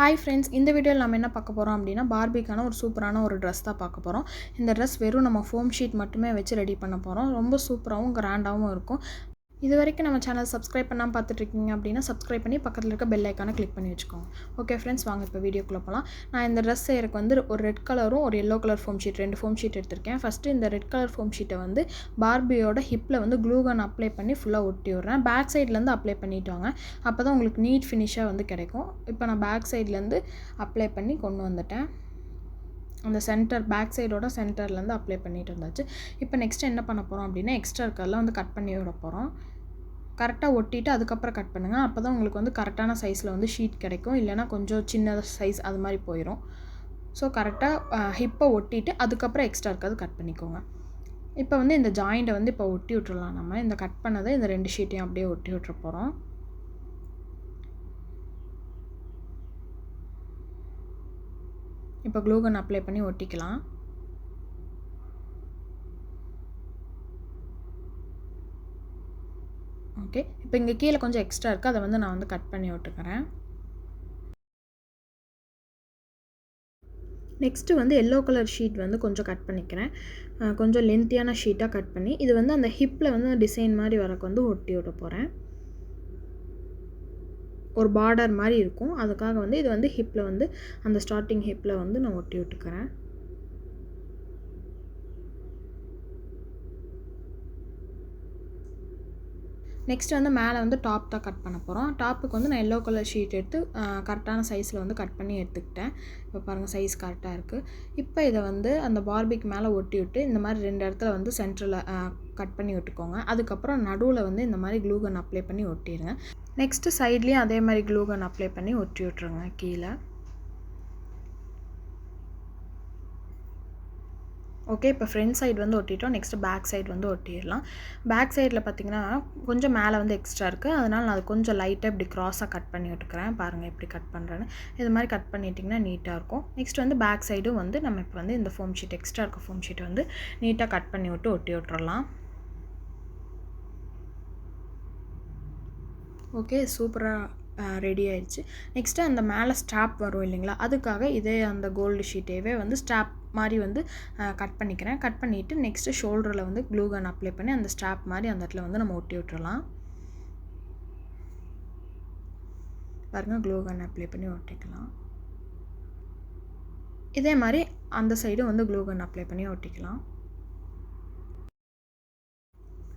Hi friends, இந்த வீடியோவில் நம்ம என்ன பார்க்க போகிறோம் அப்படின்னா பார்பிக்கான ஒரு சூப்பரான ஒரு ட்ரெஸ் தான் பார்க்க போகிறோம். இந்த ட்ரெஸ் வெறும் நம்ம ஃபோம் ஷீட் மட்டுமே வச்சு ரெடி பண்ண போகிறோம். ரொம்ப சூப்பராகவும் கிராண்டாகவும் இருக்கும். இது வரைக்கும் நம்ம சேனல் சப்ஸ்கிரைப் பண்ணாமல் பார்த்துட்ருக்கீங்க அப்படின்னா சப்ஸ்கிரைப் பண்ணி பக்கத்தில் இருக்க பெல் ஐக்கானை கிளிக் பண்ணி வச்சுக்கோங்க. ஓகே ஃப்ரெண்ட்ஸ், வாங்க இப்போ வீடியோக்குள்ளே போகலாம். நான் இந்த ட்ரெஸ் செய்யறதுக்கு வந்து ஒரு ரெட் கலரும் ஒரு yellow colour foam sheet 2 foam sheet எடுத்திருக்கேன். ஃபஸ்ட்டு இந்த ரெட் கலர் ஃபோம் ஷீட்டை வந்து பார்பியோட ஹிப்பில் வந்து க்ளூ கன் அப்ளை பண்ணி ஃபுல்லாக ஒட்டி விட்றேன். பேக் சைட்லேருந்து அப்ளை பண்ணிட்டு வாங்க, அப்போ தான் உங்களுக்கு நீட் ஃபினிஷாக வந்து கிடைக்கும். இப்போ நான் பேக் சைட்லேருந்து அப்ளை பண்ணி கொண்டு வந்துட்டேன். அந்த சென்டர் பேக் சைடோட சென்டர்லேருந்து அப்ளை பண்ணிட்டு வந்தாச்சு. இப்போ நெக்ஸ்ட் என்ன பண்ண போகிறோம் அப்படின்னா எக்ஸ்ட்ரா இருக்கெல்லாம் வந்து கட் பண்ணி விட போகிறோம். கரெக்டாக ஒட்டிட்டு அதுக்கப்புறம் கட் பண்ணுங்கள். அப்போ தான் உங்களுக்கு வந்து கரெக்டான சைஸில் வந்து ஷீட் கிடைக்கும். இல்லைனா கொஞ்சம் சின்ன சைஸ் அது மாதிரி போயிடும். ஸோ கரெக்டாக ஹிப்பை ஒட்டிட்டு அதுக்கப்புறம் எக்ஸ்ட்ரா இருக்காது கட் பண்ணிக்கோங்க. இப்போ வந்து இந்த ஜாயிண்ட்டை வந்து இப்போ ஒட்டி விட்டுறலாம். நம்ம இந்த கட் பண்ணதை இந்த 2 ஷீட்டையும் அப்படியே ஒட்டி விட்டுற போகிறோம். இப்போ க்ளூ கன் அப்ளை பண்ணி ஒட்டிக்கலாம். ஓகே, இப்போ இங்கே கீழே கொஞ்சம் எக்ஸ்ட்ரா இருக்குது, அதை வந்து நான் வந்து கட் பண்ணி விட்டுக்கிறேன். நெக்ஸ்ட்டு வந்து எல்லோ கலர் ஷீட் வந்து கொஞ்சம் கட் பண்ணிக்கிறேன். கொஞ்சம் லென்த்தியான ஷீட்டாக கட் பண்ணி இது வந்து அந்த ஹிப்பில் வந்து டிசைன் மாதிரி வரக்கு வந்து ஒட்டி விட போகிறேன். ஒரு பார்டர் மாதிரி இருக்கும், அதுக்காக வந்து இது வந்து ஹிப்பில் வந்து அந்த ஸ்டார்டிங் ஹிப்பில் வந்து நான் ஒட்டி விட்டுக்கிறேன். நெக்ஸ்ட் வந்து மேலே வந்து டாப் தான் கட் பண்ண போகிறோம். டாப்புக்கு வந்து நான் எல்லோ கலர் ஷீட் எடுத்து கரெக்டான சைஸில் வந்து கட் பண்ணி எடுத்துக்கிட்டேன். இப்போ பாருங்கள், சைஸ் கரெக்டாக இருக்குது. இப்போ இதை வந்து அந்த பார்பிக்கு மேலே ஒட்டி விட்டு இந்த மாதிரி 2 இடத்துல வந்து சென்டரில் கட் பண்ணி விட்டுக்கோங்க. அதுக்கப்புறம் நடுவில் வந்து இந்த மாதிரி க்ளூ கன் அப்ளை பண்ணி ஒட்டிடுங்க. நெக்ஸ்ட்டு சைட்லேயும் அதே மாதிரி க்ளூ கன் அப்ளை பண்ணி ஒட்டி விட்ருங்க கீழே. ஓகே, இப்போ ஃப்ரண்ட் சைடு வந்து ஒட்டிட்டோம். நெக்ஸ்ட்டு பேக் சைடு வந்து ஒட்டிடலாம். பேக் சைடில் பார்த்திங்கன்னா கொஞ்சம் மேலே வந்து எக்ஸ்ட்ரா இருக்குது, அதனால் நான் அது கொஞ்சம் லைட்டாக இப்படி க்ராஸாக கட் பண்ணி விட்டுக்கிறேன். பாருங்கள் எப்படி கட் பண்ணுறேன்னு. இது மாதிரி கட் பண்ணிட்டிங்கன்னா நீட்டாக இருக்கும். நெக்ஸ்ட் வந்து பேக் சைடும் வந்து நம்ம இப்போ வந்து இந்த ஃபோம் ஷீட் எக்ஸ்ட்ரா இருக்க ஃபோம் ஷீட் வந்து நீட்டாக கட் பண்ணி விட்டு ஒட்டி விட்டுறலாம். ஓகே, சூப்பராக ரெடி ஆயிடுச்சு. நெக்ஸ்ட்டு அந்த மேலே ஸ்ட்ராப் வரும் இல்லைங்களா, அதுக்காக இதே அந்த கோல்டு ஷீட்டேவே வந்து ஸ்ட்ராப் மாதிரி வந்து கட் பண்ணிக்கிறேன். கட் பண்ணிவிட்டு நெக்ஸ்ட்டு ஷோல்டரில் வந்து க்ளூ கன் அப்ளை பண்ணி அந்த ஸ்ட்ராப் மாதிரி அந்த இடத்துல வந்து நம்ம ஒட்டி விட்டுறலாம். பாருங்கள், க்ளூ கன் அப்ளை பண்ணி ஒட்டிக்கலாம். இதே மாதிரி அந்த சைடும் வந்து க்ளூ கன் அப்ளை பண்ணி ஒட்டிக்கலாம்.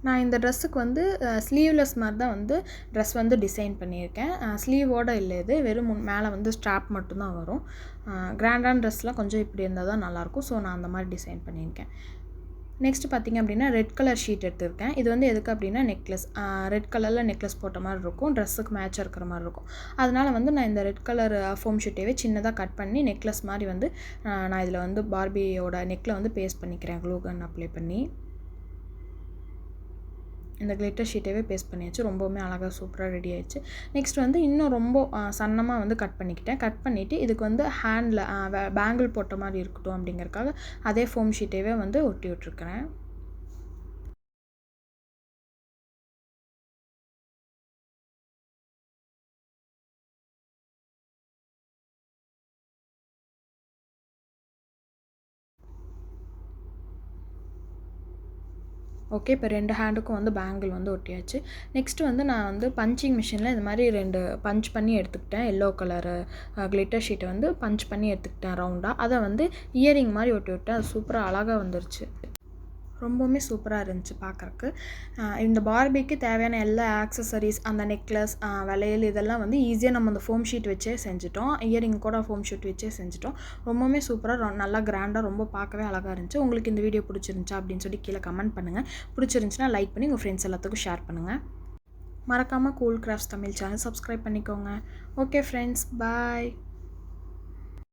நான் இந்த ட்ரெஸ்ஸுக்கு வந்து ஸ்லீவ்லெஸ் மாதிரி தான் வந்து ட்ரெஸ் வந்து டிசைன் பண்ணியிருக்கேன். ஸ்லீவோடு இல்லை, இது வெறும் மேலே வந்து ஸ்ட்ராப் மட்டும்தான் வரும். கிராண்டான ட்ரெஸ்லாம் கொஞ்சம் இப்படி இருந்தால் தான் நல்லாயிருக்கும். ஸோ நான் அந்த மாதிரி டிசைன் பண்ணியிருக்கேன். நெக்ஸ்ட்டு பார்த்திங்க அப்படின்னா ரெட் கலர் ஷீட் எடுத்திருக்கேன். இது வந்து எதுக்கு அப்படின்னா நெக்லஸ், ரெட் கலரில் நெக்லஸ் போட்ட மாதிரி இருக்கும், ட்ரெஸ்ஸுக்கு மேட்சாக இருக்கிற மாதிரி இருக்கும். அதனால் வந்து நான் இந்த ரெட் கலர் ஃபோம் ஷீட்டேவே சின்னதாக கட் பண்ணி நெக்லஸ் மாதிரி வந்து நான் இதில் வந்து பார்பியோட நெக்கில் வந்து பேஸ்ட் பண்ணிக்கிறேன் க்ளூ கன் அப்ளை பண்ணி. இந்த கிளிட்டர் ஷீட்டவே பேஸ்ட் பண்ணியாச்சு. ரொம்பவுமே அழகாக சூப்பராக ரெடி ஆயிடுச்சு. நெக்ஸ்ட் வந்து இன்னும் ரொம்ப சன்னமாக வந்து கட் பண்ணிக்கிட்டேன். கட் பண்ணிவிட்டு இதுக்கு வந்து ஹேண்டில் பேங்கிள் போட்ட மாதிரி இருக்கட்டும் அப்படிங்கிறதுக்காக அதே ஃபோம் ஷீட்டேவே வந்து ஒட்டி விட்டுருக்கிறேன். ஓகே, இப்போ 2 ஹேண்டுக்கும் வந்து பேங்கிள் வந்து ஒட்டியாச்சு. நெக்ஸ்ட்டு வந்து நான் வந்து பஞ்சிங் மிஷினில் இது மாதிரி 2 பஞ்ச் பண்ணி எடுத்துக்கிட்டேன். எல்லோ கலரு கிளிட்டர் ஷீட்டை வந்து பஞ்ச் பண்ணி எடுத்துக்கிட்டேன் ரவுண்டாக. அதை வந்து இயரிங் மாதிரி ஒட்டி விட்டேன். அது சூப்பராக அழகாக வந்துருச்சு. ரொம்பவுமே சூப்பராக இருந்துச்சு பார்க்குறக்கு. இந்த பார்பிக்கு தேவையான எல்லா ஆக்சசரிஸ், அந்த நெக்லஸ், வளையல் இதெல்லாம் வந்து ஈஸியாக நம்ம அந்த ஃபோம் ஷீட் வச்சே செஞ்சுட்டோம். இயரிங் கூட ஃபோம் ஷீட் வச்சே செஞ்சுட்டோம். ரொம்பவுமே சூப்பராக நல்லா கிராண்டாக ரொம்ப பார்க்கவே அழகாக இருந்துச்சு. உங்களுக்கு இந்த வீடியோ பிடிச்சிருந்துச்சா அப்படின்னு சொல்லி கீழே கமெண்ட் பண்ணுங்கள். பிடிச்சிருந்துச்சுன்னா லைக் பண்ணி உங்கள் ஃப்ரெண்ட்ஸ் எல்லாத்துக்கும் ஷேர் பண்ணுங்கள். மறக்காமல் cool crafts Tamil channel subscribe பண்ணிக்கோங்க. ஓகே ஃப்ரெண்ட்ஸ், பாய்.